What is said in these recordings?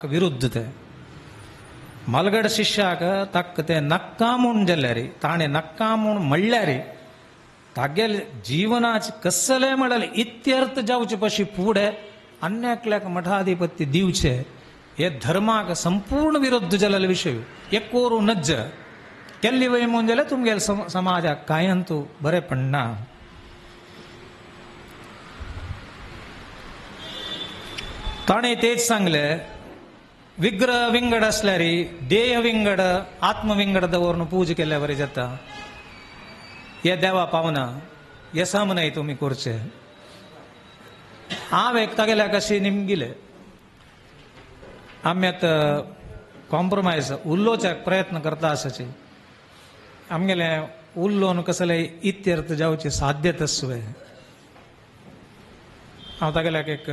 विरुद्ध ते मलगड शिष्याक तक ते नक्कामून गेले रे ताणे नक्कामून म्हणल्या रे तागेल जीवनाच कसले म्हणले इत्यर्थ जावचे पशी पुढे अन्याकल्याक मठाधिपत्य दिवचे हे धर्माक संपूर्ण विरुद्ध जलल विषय एक कोरू नज्ज केल्ली वय म्हणजे तुमगेल समाजाक कांयंतू बरे पडना. ताणे तेच सांगले विग्रह विंगड असल्यारी देह विंगड आत्मविंगड दवरून पूज केल्या बरे जाता. हे देवा पावना हे सम नाही तुम्ही करचे. हांव एक तागेल्या कशी निमगिले आम्ही आता कॉम्प्रोमाइज उल्लोचाक प्रयत्न करता आसाचे आमगेले उल्लोन कसले इत्यर्थ जावचे साध्यतच वे. हांव तागेल्याक एक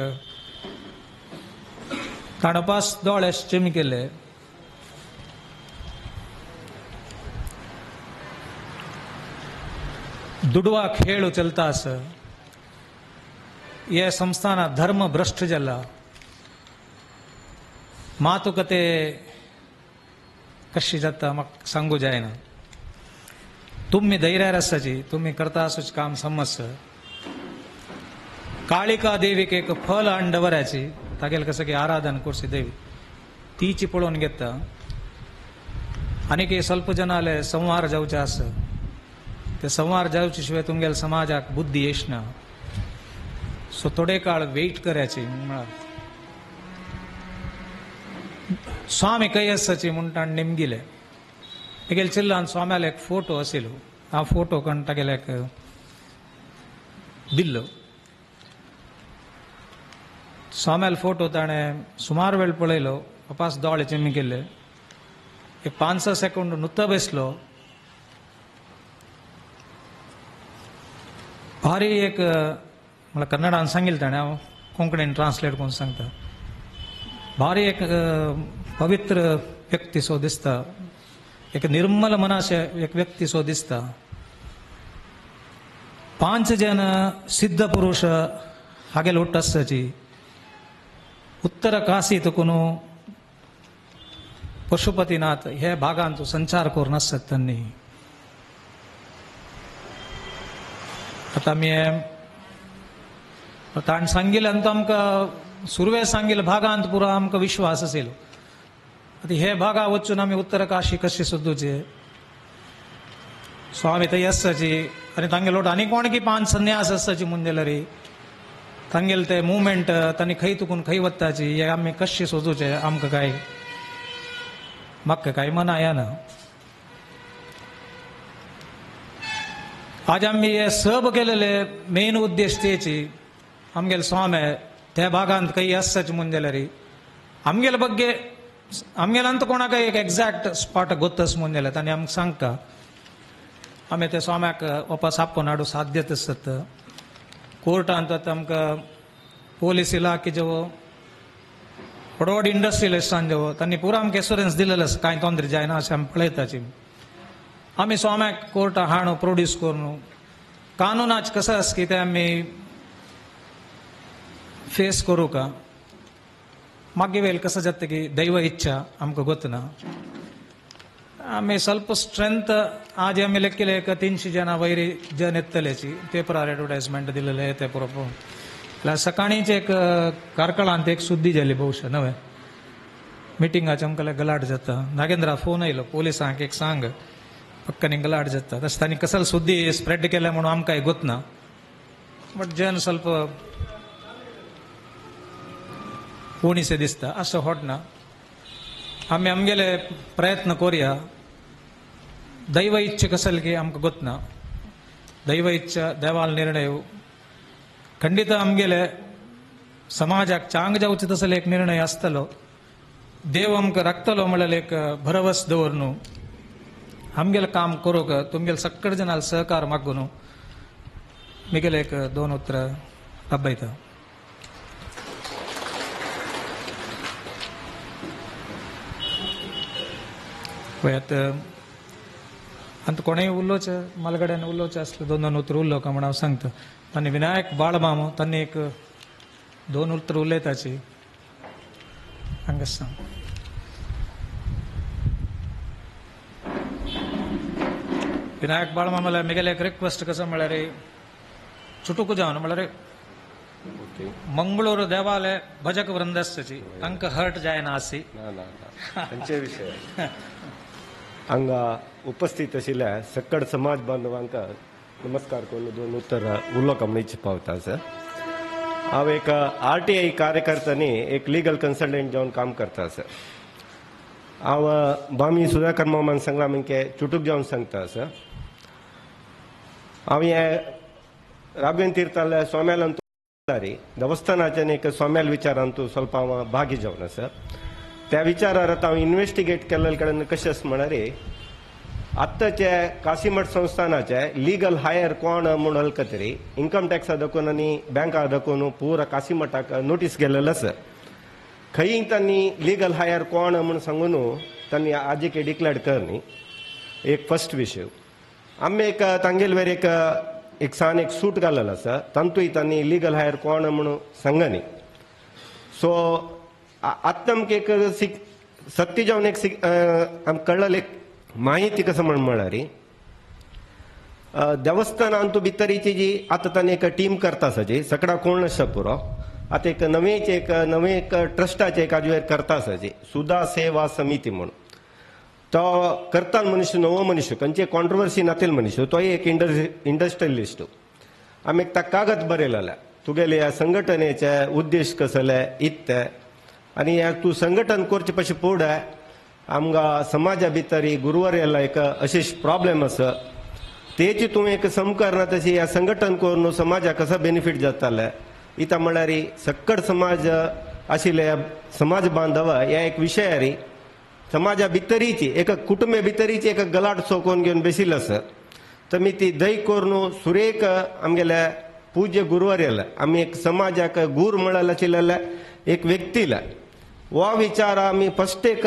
काणपास दोळे चिमकेले दुडवा खेळ चलता आस हे संस्थान धर्म भ्रष्ट जाला. मातुकते कशी जाता म्हाका सांगू जायना. तुम्ही धैर्यार आसाची तुम्ही करता आसूच काम समज. काळिका देवीक एक फल हाडून दवराची तागेल कसं की आराधन करची देवी तीची पळोवन घेता. आनी स्वल्प जनाले संवार जावचे आस ते संवार जावचे शिवाय तुमगेल समाजाक बुद्धी येशना. सो थोडे काळ वेट करायची. स्वामी कई आसाची म्हणटा नेमगिले तेगेल चिल्लान स्वाम्याला एक फोटो आशिल्लो. हा फोटो कण तागेले एक दिल्लो. स्वाम्याल फोटो ताणें सुमार वेळ पळयलो. वापास दोळे चिमकेले. एक 5-6 सेकंड नुत्त बसलो. भारी एक मला कन्नडान सांगितलं ताणें हांव कोंकणीन ट्रान्सलेट करून सांगता. भारी एक पवित्र व्यक्ती सो दिसता. एक निर्मल मनाचे एक व्यक्ती सो दिसता. 5 जन सिद्ध पुरुष हागेल उट्ट आसची. उत्तर काशी तकून पशुपतीनाथ हे भागांत संचार करून आसत त्यांनी. आता मी ताण सांगिल्ल्यान तो आमकां सुरवे सांगिल्ले भागांत पुरो आमकां विश्वास आशिल्लो. आता हे भागा वचून आमी उत्तर काशी कशे सोदूचे. स्वामी थंय आसची आनी तांगे लोट आनी कोण की 5 संन्यास आसची म्हणलेले रे तांगेल ते मुवमेंट तांणी खंय तुकून खंय वताची हे आमी कशे सोदूचे आमकां काय म्हाका काय मना येना. आज आमी हे सब केलेले मेन उद्देश तेची आमगेल स्वामी त्या भागांत खंय आसची म्हणलेले रे आमगेले बग्गे आमगेलांत कोणाक एक एक्झॅक्ट स्पॉट गोतस म्हणलेले तांणी आमकां सांगता. आमी ते स्वाम्याक वापस आपोवन हाडूं साध्यत आसत. कोर्टांत आमकां पोलीस इलाके जेवो व्हड व्हड इंडस्ट्रियलिस्टान जेवो तांणी पुरो आमकां एश्युरन्स दिलेलो आसा कांय तोंदरे जायना अशें आमी पळयताची. आमी स्वाम्याक कोर्टा हाडून प्रोड्यूस करून कानुनाच कसं आसा की ते आमी फेस करूं का. मागे वेळ कसं जाता की दैव इच्छा आमकां गोतना. आमी ಸ್ವಲ್ಪ स्ट्रेंथ आज आमी लेखिले 300 जना वैरी जन येतलेची पेपरार एडवर्टायजमेंट दिलेले ते पुरो. सकाळीच एक कारकळांत एक सुद्दी जाली भोवशा नवे मिटिंगाचे आमकां गलाट जाता. नागेंद्रा फोन आयलो पोलिसांक एक सांग पक्कानी गलाट जाता. तशें तांणी कसल सुद्दी स्प्रेड केल्या म्हणून आमकां गोतना. बट जन ಸ್ವಲ್ಪ कोणीसे दिसता असं होटना. आमी आमगेले प्रयत्न करूया. दैव इच्छा कसल की आमकां गोतना. दैव इच्छा देवाल निर्णय खंडित आमगेले समाजाक चांग जावचे तसले एक निर्णय आसतलो. देव आमकां राखतलो म्हणल्यार एक भरवस दवरून आमगेलें काम करूंक तुमगेले सक्कड जनाल सहकार मागून मुगेले एक 2 उतरां आबयता. पळयात अंत कोणेय उलोवचे मलगड्यान उलोवचे आसले 2 उतर उरलो का म्हण हांव सांगता. तांणी विनायक बाळमामो तांणी एक 2 उतर उलयताची. हंगे सांग विनायक बाळमा मला मिगेल एक रिक्वेस्ट कसं म्हळ्यार चुटुक जावन म्हळ्यार मंगळूर देवालय भजक वृंदस्ची अंक हर्ट जायना आसी तांचे विशय हांगा उपस्थित आशिल्ल्या सक्कड समाज बांधवांक नमस्कार करून दोन उत्तर उलोवंक म्हणून इच्छा पावता सर. हांव एक RTI कार्यकर्त्यांनी एक लीगल कन्सल्टंट जावन काम करता सर. हांव बामी सुधाकर मोहम्मद संग्राम हांचे चुटूक जावन सांगता सर. हांव हे राघवेंद्र तीर्थाल स्वाम्याल देवस्थानाच्यान एक स्वाम्याल विचारांतू ಸ್ವಲ್ಪ भागी जावन सर. त्या विचारार आतां हांव इन्व्हेस्टिगेट केल्ले कडेन कशें आसा म्हळ्यार आत्ताचे काशीमठ संस्थानाचे लीगल हायर कोण म्हणून हलकतरी इन्कम टॅक्सा दाखोवन आनी बँका दाखोवन पुरा काशीमठाक नोटीस गेलेलो आसा. खंय तांणी लीगल हायर कोण म्हणून सांगून तांणी आजीक डिक्लेअर करनी. एक फर्स्ट विशय आमी एक तांगेल वेर एक सान एक सूट घालेलो आसा तांतूय तांणी लीगल हायर कोण म्हणून सांगनी. सो आत्ता आमकां एक सत्य जावन एक आमकां कळलें एक माहिती कसं म्हळ्यार देवस्थानांतू भितरीची जी आतां तांणी एक टीम करता आसा जी सकडा कोण आसा पुरो आतां एक नवे एक ट्रस्टाचे एक हाजे करता आसा जी सुधा सेवा समिती म्हणून तो करता मनुष्य नवो मनुष्य खंयचे कॉन्ट्रोवर्सी नातेल मनुष्य तो एक इंडस्ट्रियलिस्ट. आमी एक ताका कागद बरयलेले तुगेले ह्या संघटनेचे उद्देश कसले इत्ते आनी तूं संघटन करचे पयशे फुडें आमकां समाजा भितर गुरुवार एक अशें प्रॉब्लेम आसा तेची तूं एक सम करना तशी ह्या संघटन करून समाजाक कसो बेनिफीट जाताले इता म्हळ्यार सक्कड समाज आशिल्ले समाज बांधव ह्या एक विशयार समाजा भितरीची एक कुटुंबे भितरीची एक गलाट चौकोवन घेवन बशिल्लो आसा. तर ती दय करून सुरेख आमगेले पूज्य गुरुवार आमी एक समाजाक गुर म्हळ्यार आशिल्ले एक व्यक्तीला हो विचार आमी फस्ट एक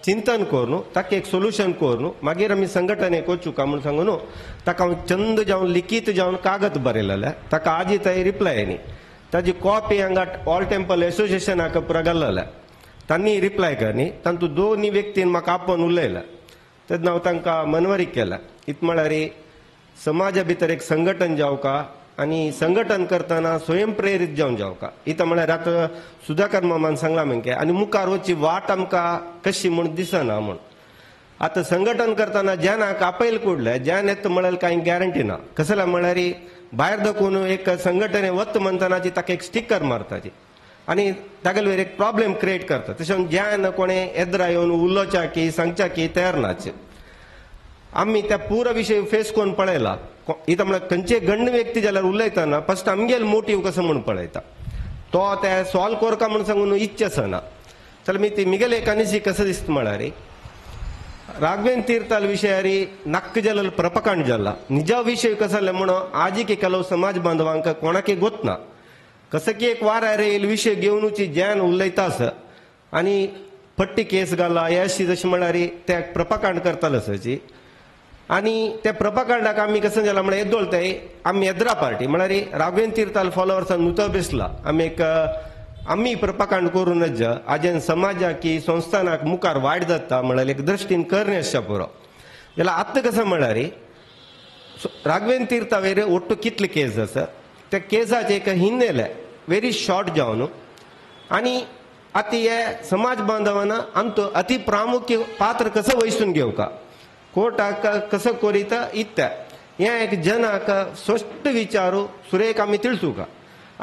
चिंतन करून ताका एक सोल्युशन करून मागीर आमी संघटनेक वचूं काय म्हणून सांगून ताका हांव चंद जावन लिखीत जावन कागद बरयलेले ताका आजी थंय रिप्लाय येयनी. ताजी कॉपी हांगा ऑल टेंपल एसोसिएशनाक पुरो घाल्लेले तांणी रिप्लाय करनी तातूंत दोनी व्यक्तीन म्हाका आपोवन उलयला तेन्ना हांव तांकां मनवरी केला इत म्हळ्यार समाजा भितर एक संघटन जावका आनी संघटन करतना स्वयं प्रेरीत जावन जावका इता म्हळ्यार आतां सुधाकर मामान सांगला म्हणके आनी मुखार वचची वाट आमकां कशी म्हूण दिसना म्हूण. आतां संघटन करतना ज्यानाक आपयल कोडले ज्यान येता म्हळ्यार कांय गॅरंटी ना कसले म्हळ्यार भायर दाखोवन एक संघटने वत म्हणटनाची ताका एक स्टिकर मारताची आनी तागेले वयर एक प्रॉब्लेम क्रिएट करता. तशें ज्यान कोणें येद्रा येवन उलोवच्या की सांगच्या की तयार नाचे. आमी त्या पुरा विशय फेस करून पळयला इता म्हळ्यार खंयचे गण्य व्यक्ती जाल्यार उलयतना फस्ट आमगेलो मोटीव कसो म्हणून पळयता तो ते सॉल्व करता म्हणून सांगून इच्छा आसना. जाल्यार ती मिगेल एक आनीसी कसो दिसता म्हळ्यार राघवेंद्र तीर्थाल विशयार नक्क जाल्यार प्रपकांड जाला निजा विशय कसो जाल्यार म्हणून आजीक ಕೆಲವು समाज बांधवांक कोणाक गोतना कसं की एक वार येईल विशय घेवनूची ज्यान उलयता आसा आनी फट्टी केस घाला हे अशी जशें म्हळ्यार ते प्रपकांड करताले आसाची आनी त्या प्रपकांडाक आमी कसं जालां म्हळ्यार येदोळताय आमी येद्रा पार्टी म्हळ्यार राघवेंद्र तीर्थाल फॉलोवर्सान नुतो बेसला आमी एक आमी प्रपकांड करूनच आजेन समाजाक की संस्थानाक मुखार वायट जाता म्हळ्यार एक दृश्टीन करणे आसचा पुरो. जाल्यार आतां कसं म्हळ्यार राघवेंद्र तीर्था वयर ಒಟ್ಟು कितले केस आसा त्या केसाचे एक हिन्नेले व्हेरी शॉर्ट जावन आनी आतां हे समाज बांधवांना आमचो अति प्रामुख्य पात्र कसं वहिसून घेवका कोर्टाक कसं कोरिता इत्ता हें एक जनाक स्पश्ट विचारू सुरेख आमी तिळसुका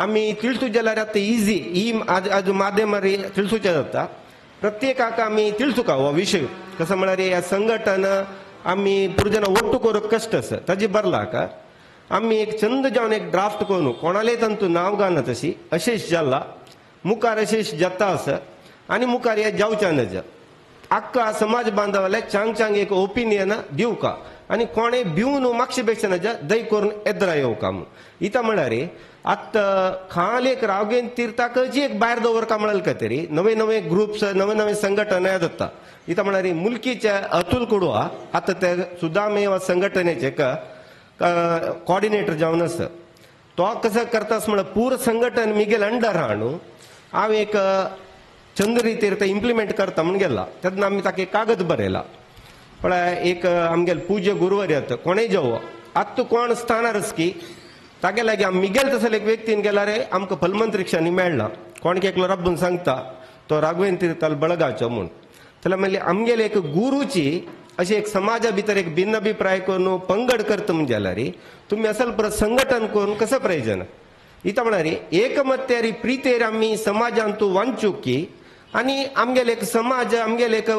आमी तिळसू जाल्यार आतां इजी ही आज माध्यमार तिळसूचे जाता प्रत्येकाक आमी तिळसुका हो विशय कसं म्हळ्यार ह्या संघटन आमी पुरो जाणां ಒಟ್ಟು करूंक कश्ट आसा ताजी बरलाक आमी एक चंद जावन एक ड्राफ्ट करून कोणालेय तांतू नांव घालना तशी अशेंच जाला मुखार अशेंच जाता आसा आनी मुखार हें जावचें नज आख्खा समाज बांधवाले चांग एक ओपिनियन दिवका आनी कोणें भिवन मागचे पेक्षा नज दय करून येद्रा येवका म्हूण इता म्हळ्यार आतां खाल एक राघवेंद्र तीर्थाक जी एक भायर दवरका म्हळ्यार काय तरी नवे ग्रुप्स नवे संघटना जाता इता म्हळ्यार मुल्कीचे अतुल कुडवा आतां ते सुदामेवा संघटनेचे कॉर्डिनेटर जावन आसा तो कसं करता म्हळ्यार पूर संघटन मिगेल अंडर हाडून हांव एक चंद रितीर ते इम्प्लिमेंट करता म्हणून गेला तेन्ना आमी ताका एक कागद बरयला पण एक आमगेले पूज्य गुरुवर्यात कोणेय जावो आतां तूं कोण स्थानारस की तागे लागी आमगेल तसले एक व्यक्तीन गेला रे आमकां फलमंत्रीक्षांनी मेळना कोण एकलो रब्बून सांगता तो राघवेंद्र तीर्थाल बळगाचो म्हूण जाल्यार म्हणले आमगेले एक गुरुची अशी एक समाजा भितर एक भिन्न अभिप्राय करून पंगड करता म्हणजे जाल्यार तुम्ही असल परत संघटन करून कसं प्रयोजन इथं म्हणारी एकमत्यारी प्रीतेर आम्ही समाजांतू वांचूक की आणि आमगेले एक समाज आमगेले एक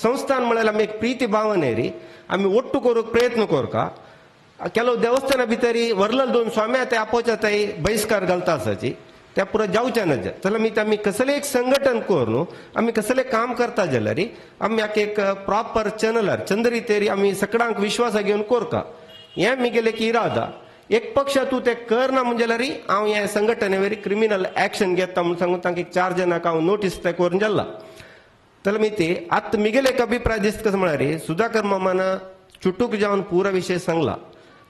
संस्थान म्हळ्यार आमी एक प्रीती भावने री आमी ಒಟ್ಟು करूंक प्रयत्न करका ಕೆಲವು ದೇವಸ್ಥಾನ भितरी वरलल दोन स्वाम्या ते आपोवच्याताय बहिष्कार घालता आसाची त्या पुरो जावचे नज जाल्यार आमी कसले एक संघटन करून आमी कसले काम करता जाल्यार आमी हाका एक प्रॉपर चॅनलार चंद्रितेरी आमी सगळ्यांक विश्वास घेवन करका हे मिगेले की इरादा एक पक्ष तूं ते करना म्हणजे जाल्यार हांव हे संघटने क्रिमिनल ऍक्शन घेता म्हणून सांगून तांकां 4 जणांक हांव नोटीस ते करून जाल्ला जाल्यार मी ते आत्ता मिगेले एक अभिप्राय दिसता कसं म्हळ्यार सुधाकर मामान चुटूक जावन पुरा विषय सांगला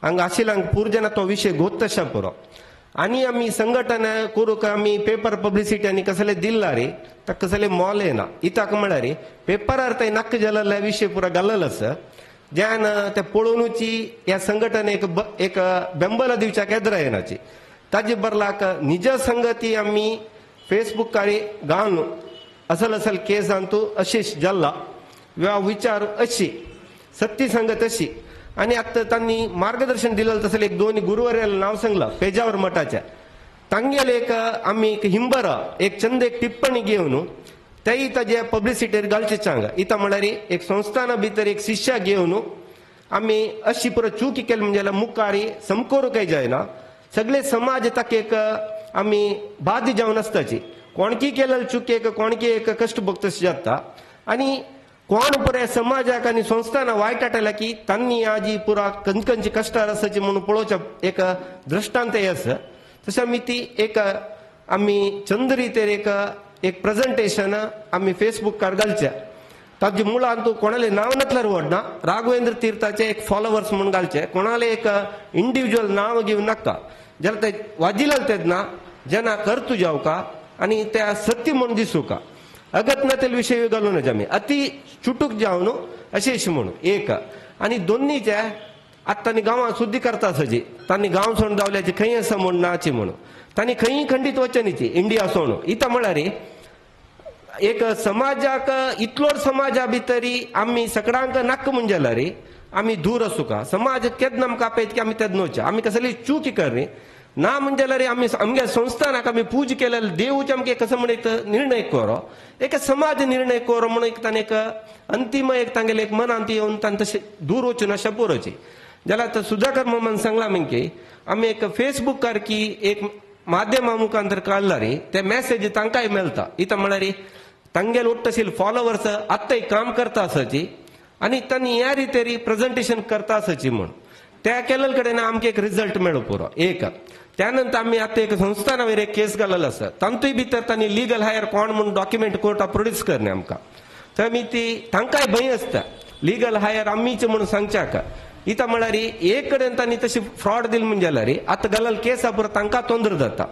हांगा आशिल्ल्यांक पुरो जाणां तो विषय गोत तशा पुरो आनी आमी संघटन करूंक आमी पेपर पब्लिसिटी आनी कसले दिल्ला रे ताका कसले मोल येना इताक म्हळ्यार पेपरार ते नक्क जाल्ले विषय पुरा घाल्लेलो आसा ज्यान ते पळोवनूची ह्या संघटनेक एक बेंबल दिवच्याक येद्र येनाची ताजे बरलाक निज संगती आमी फेसबुकार घालून असल केस तू अशीश जाल्ला विचार अशी सत्य संगत अशी आणि आता त्यांनी मार्गदर्शन दिलेलं तसं एक दोन गुरुवर्याला नाव सांगलं पेजावर मठाच्या तांगेले एक आम्ही एक हिंबरा एक चंद एक टिप्पणी घेऊन त्याही ताजे पब्लिसिटीर घालचे सांग इथं म्हळ्यार एक संस्थाना भितर एक शिष्या घेऊन आम्ही अशी पुरो चूक केली म्हणजे मुखारी समकोरू काही जायना सगळे समाज ताका एक आम्ही बाधी जावन आसताची कोणकी केलेली चुकेक कोणकी एक कष्ट भोगतशी जाता आणि कोण पुऱ्या समाजाक आणि संस्थाना वायट आटला की तांणी आजी पुरा खंयची कश्टार आसाची म्हणून पळोवच्या एक दृष्टांत हे आसा तशें आमी ती एक आमी चंद रितेर एक प्रेजेंटेशन आमी फेसबुकार घालचे ताजे मुळांत तूं कोणाले नांव नतल्यार व्हडना राघवेंद्र तीर्थाचे एक फॉलोवर्स म्हणून घालचे कोणाले एक इंडिव्हिज्युअल नाव घेवन नाका जाल्यार ते वाजिलें तेन्ना जना कर्तू जावका आणि त्या सत्य म्हणून दिसू का अगत्नातील विषय घालूनच आम्ही अति चुटूक जावन अशेश म्हणून एक आणि दोन्हीच्या आतांनी गांवां शुद्धी करता आसाची तांणी गांव सोडून जावल्याची खंय आसा म्हूण नाची म्हणून तांणी खंय खंडीत वचनीची इंडिया सोडून इथं म्हळ्यार एक समाजाक इतलोड समाजा भितरी आमी सगळ्यांक नाक म्हणजे जाल्यार आमी दूर असू का समाज केन्ना आमकां आपयत की आमी तेद नवचे आमी कसली चूक करनी ना म्हणजे जाल्यार आमी आमगे संस्थानाक आमी पूज केलेले देवूच आमगे कसं म्हणून एक निर्णय करो एक समाज निर्णय करो म्हणून एक ताणें एक अंतिम एक तांगेले एक मनांत येवन तांणी तशें दूर वचून अशें पुरोची जाल्यार आतां सुधाकर मामान सांगला म्हणजे आमी एक फेसबुकार की एक माध्यमा मुखांतर काडल्यार ते मेसेज तांकांय मेळटा इथं म्हळ्यार तांगेले उट्ट आशिल्ले फॉलोवर्स आत्ताय काम करता आसाची आनी तांणी ह्या रितेरी प्रेजेंटेशन करता आसाची म्हूण त्या केलेले कडेन आमकां एक रिजल्ट मेळ्ळो पुरो एक त्यानंतर आम्ही आता एक संस्थाना वयर एक केस घाललेलो आसा तांतूय भितर तांणी लिगल हायर कोण म्हणून डॉक्युमेंट कोर्टा प्रोड्यूस करणे आमकां थंय आमी ती तांकांय भंय आसता लिगल हायर आमीच म्हणून सांगच्याक इथं म्हळ्यार एक कडेन तांणी तशी फ्रॉड दिली म्हणजे जाल्यार आतां घाललेलो केस आहा पुरो तांकां तोंदर जाता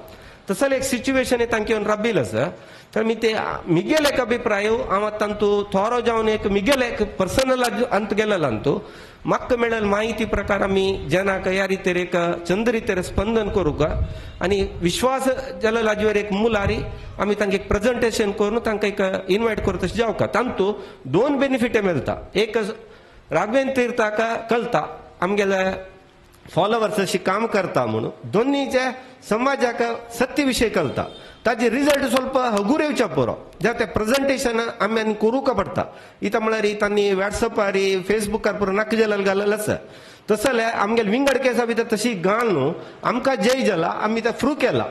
तसले एक सिच्युएशन तांकां येवन राबिल्लो आसा तर मी ते मिगेले एक अभिप्राय हांव तांतू थोरो जावन एक मिगेले एक पर्सनल अंत गेलेलो अंतू म्हाका मेळिल्ले माहिती प्रकार आमी जनाक ह्या रितेर एक चंद रितेर स्पंदन करूंक आनी विश्वास जालो हाजेर एक मुलारी आमी तांकां एक प्रेजेंटेशन करून तांकां एक इन्वायट करूं तशें जावका तांतू दोन बेनिफिट मेळटा एक राघवेंद्र तीर्थाक कळटा आमगेले फॉलोवर्स अशी काम करता म्हणून दोन्हीच्या समाजाक सत्य विषय कळटा ताजे रिजल्ट ಸ್ವಲ್ಪ हगूर येवच्या पुरो ज्या ते प्रेजेंटेशन आमी करूंक पडटा इथं म्हळ्यार तांणी व्हॉट्सअपार फेसबुकार पुरो नाक जाल्यार घालेलो आसा तसो जाल्यार आमगेले विंगड केसा भितर तशी घाल न्हू आमकां जय जाला आमी ते प्रूव केला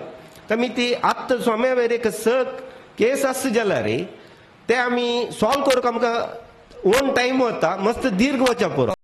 तर मी ती आत्ता स्वाम्या वयर एक केस आसता जाल्यार ते आमी सॉल्व करूंक आमकां ओन टायम वता मस्त दीर्घ वचच्या पुरो